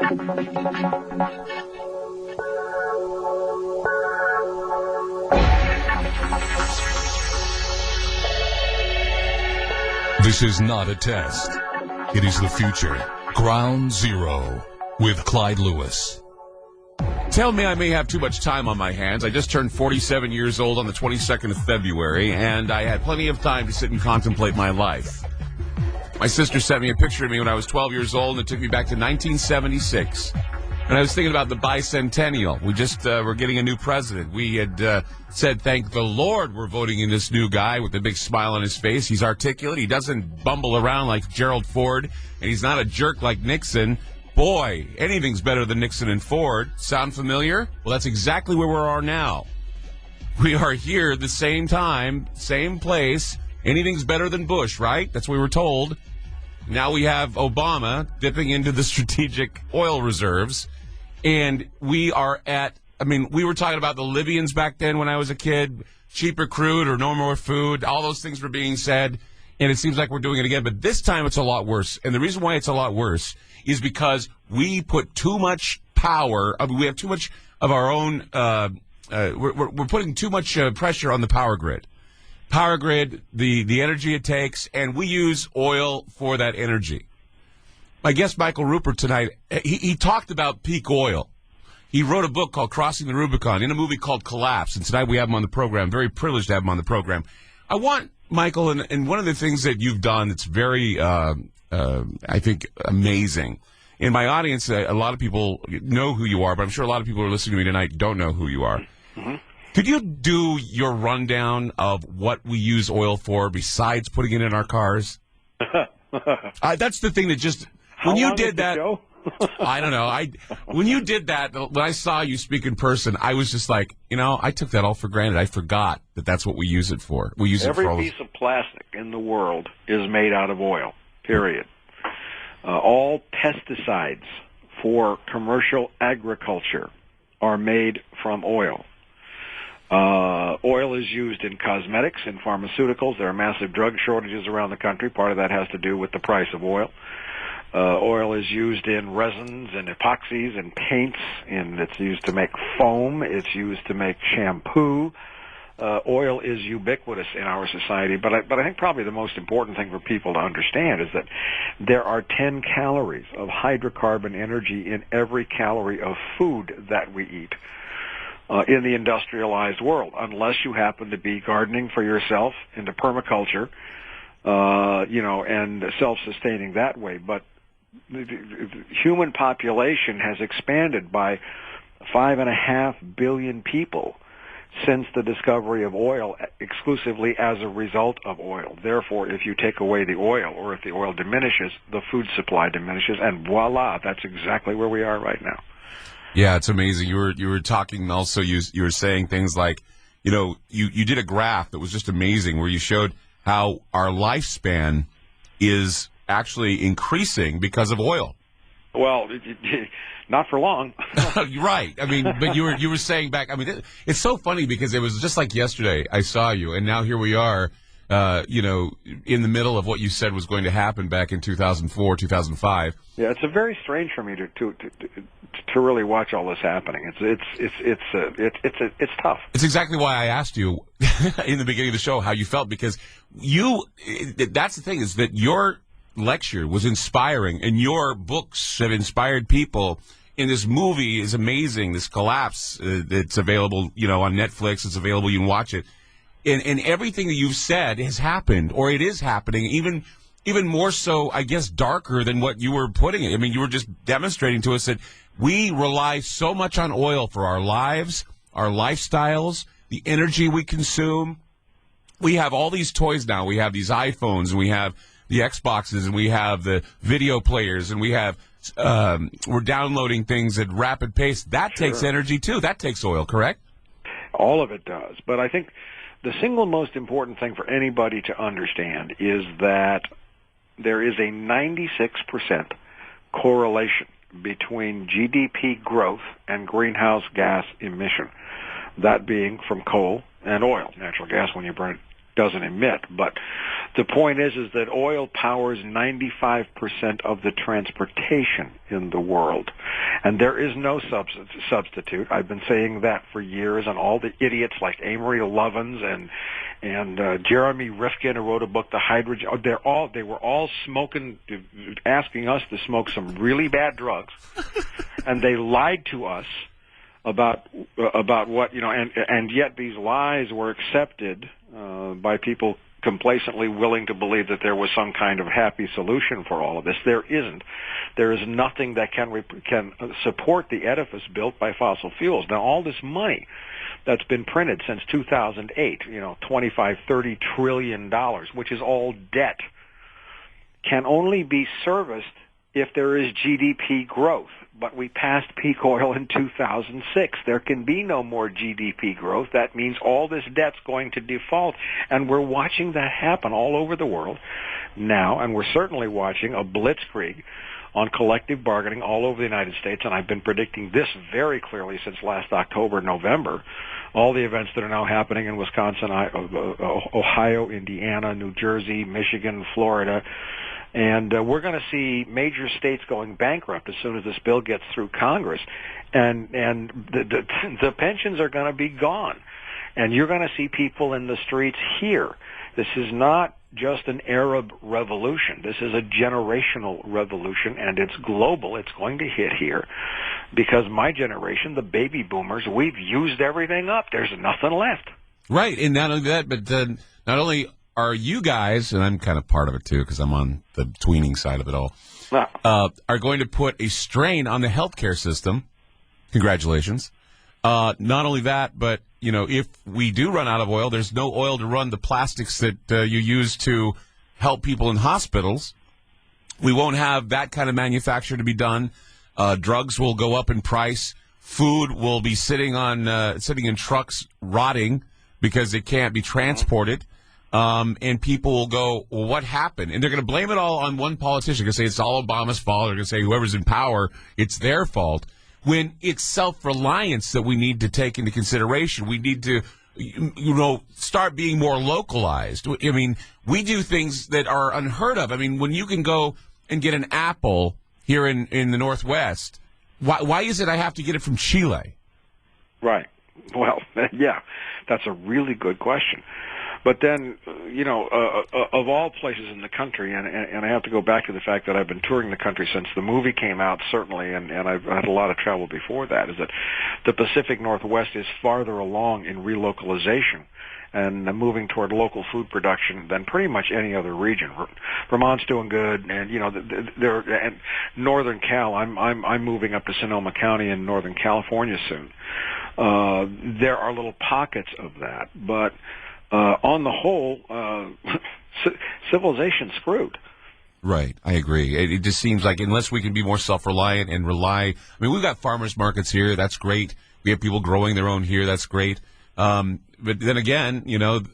This is not a test. It is the future. Ground Zero with Clyde Lewis. Tell me I may have too much time on my hands. I just turned 47 years old on the 22nd of February, and I had plenty of time to sit and contemplate my life. My sister sent me a picture of me when I was 12 years old, and it took me back to 1976. And I was thinking about the bicentennial. We just were getting a new president. We had said, thank the Lord we're voting in this new guy with a big smile on his face. He's articulate. He doesn't bumble around like Gerald Ford, and he's not a jerk like Nixon. Boy, anything's better than Nixon and Ford. Sound familiar? Well, that's exactly where we are now. We are here at the same time, same place. Anything's better than Bush, right? That's what we were told. Now we have Obama dipping into the strategic oil reserves. And we are at, we were talking about the Libyans back then when I was a kid. Cheaper crude or no more food. All those things were being said. And it seems like we're doing it again. But this time it's a lot worse. And the reason why it's a lot worse is because we put too much power. We have too much of our own. We're putting too much pressure on the power grid. Power grid, the energy it takes, and we use oil for that energy. My guest, Michael Ruppert, tonight, he talked about peak oil. He wrote a book called Crossing the Rubicon in a movie called Collapse, and tonight we have him on the program. Very privileged to have him on the program. I want, Michael, and one of the things that you've done that's very, I think, amazing. In my audience, a lot of people know who you are, but I'm sure a lot of people who are listening to me tonight don't know who you are. Mm-hmm. Could you do your rundown of what we use oil for besides putting it in our cars? That's the thing that just... When you did that, I don't know. When you did that, when I saw you speak in person, I was just like, I took that all for granted. I forgot that that's what we use it for. We use it for every piece of plastic in the world is made out of oil. Period. All pesticides for commercial agriculture are made from oil. Oil is used in cosmetics, in pharmaceuticals. There are massive drug shortages around the country. Part of that has to do with the price of oil. Oil is used in resins and epoxies and paints, and it's used to make foam. It's used to make shampoo. Oil is ubiquitous in our society, but I think probably the most important thing for people to understand is that there are 10 calories of hydrocarbon energy in every calorie of food that we eat in the industrialized world, unless you happen to be gardening for yourself into permaculture, and self-sustaining that way. But the human population has expanded by 5.5 billion people since the discovery of oil, exclusively as a result of oil. Therefore, if you take away the oil, or if the oil diminishes, the food supply diminishes, and voila, that's exactly where we are right now. Yeah, it's amazing. You were talking also, you were saying things like, you did a graph that was just amazing where you showed how our lifespan is actually increasing because of oil. Well, not for long. Right. But you were saying back, it's so funny because it was just like yesterday I saw you, and now here we are, in the middle of what you said was going to happen back in 2004, 2005. Yeah, it's very strange for me to really watch all this happening. It's tough. It's exactly why I asked you in the beginning of the show how you felt, because that's the thing, is that your lecture was inspiring, and your books have inspired people. And this movie is amazing. This Collapse, it's available, on Netflix. It's available. You can watch it. And everything that you've said has happened, or it is happening, even more so, I guess, darker than what you were putting it. You were just demonstrating to us that we rely so much on oil for our lives, our lifestyles, the energy we consume. We have all these toys now. We have these iPhones, and we have the Xboxes, and we have the video players, and we have we're downloading things at rapid pace. That takes energy too. That takes oil, correct? All of it does. But I think the single most important thing for anybody to understand is that there is a 96% correlation between GDP growth and greenhouse gas emission, that being from coal and oil. Natural gas, when you burn it, doesn't emit. But the point is that oil powers 95% of the transportation in the world. And there is no substitute. I've been saying that for years, and all the idiots like Amory Lovins and Jeremy Rifkin, who wrote a book, The Hydrogen, they were all smoking, asking us to smoke some really bad drugs, and they lied to us about what, and yet these lies were accepted by people complacently willing to believe that there was some kind of happy solution for all of this. There isn't. There is nothing that can support the edifice built by fossil fuels. Now, all this money that's been printed since 2008, $25-30 trillion, which is all debt, can only be serviced if there is GDP growth. But we passed peak oil in 2006. There can be no more GDP growth. That means all this debt's going to default. And we're watching that happen all over the world now. And we're certainly watching a blitzkrieg on collective bargaining all over the United States. And I've been predicting this very clearly since last October, November. All the events that are now happening in Wisconsin, Ohio, Indiana, New Jersey, Michigan, Florida. And we're going to see major states going bankrupt as soon as this bill gets through Congress, and the pensions are going to be gone, and you're going to see people in the streets here. This is not just an Arab revolution. This is a generational revolution, and it's global. It's going to hit here because my generation, the baby boomers, we've used everything up. There's nothing left. Right, and not only that, but not only are you guys, and I'm kind of part of it too because I'm on the tweening side of it all, are going to put a strain on the healthcare system. Congratulations. Not only that, but, if we do run out of oil, there's no oil to run the plastics that you use to help people in hospitals. We won't have that kind of manufacture to be done. Drugs will go up in price. Food will be sitting in trucks rotting because it can't be transported. And people will go, well, what happened? And they're going to blame it all on one politician. They're going to say it's all Obama's fault. They're going to say whoever's in power, it's their fault. When it's self-reliance that we need to take into consideration. We need to, start being more localized. I mean, we do things that are unheard of. I mean, when you can go and get an apple here in the Northwest, why is it I have to get it from Chile? Right. Well, yeah, that's a really good question. But then, of all places in the country, and I have to go back to the fact that I've been touring the country since the movie came out, certainly, and I've had a lot of travel before that, is that the Pacific Northwest is farther along in relocalization and moving toward local food production than pretty much any other region. Vermont's doing good, and and Northern Cal. I'm moving up to Sonoma County in Northern California soon. There are little pockets of that, but on the whole, civilization's screwed. Right, I agree. It just seems like unless we can be more self-reliant and we've got farmers markets here, that's great. We have people growing their own here, that's great. But then again,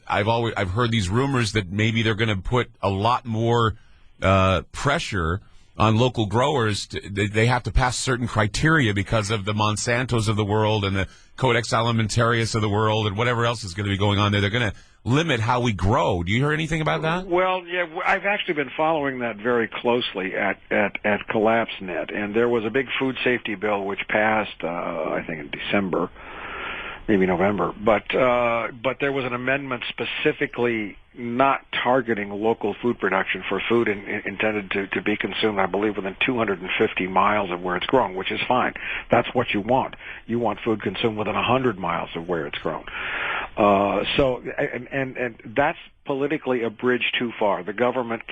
I've heard these rumors that maybe they're going to put a lot more pressure on local growers. They have to pass certain criteria because of the Monsantos of the world and the Codex Alimentarius of the world and whatever else is going to be going on there. They're going to limit how we grow. Do you hear anything about that? Well, yeah, I've actually been following that very closely at CollapseNet, and there was a big food safety bill which passed, I think, in December, maybe November. But there was an amendment specifically not targeting local food production for food intended to be consumed, I believe, within 250 miles of where it's grown, which is fine. That's what you want. You want food consumed within 100 miles of where it's grown. So that's politically a bridge too far. The government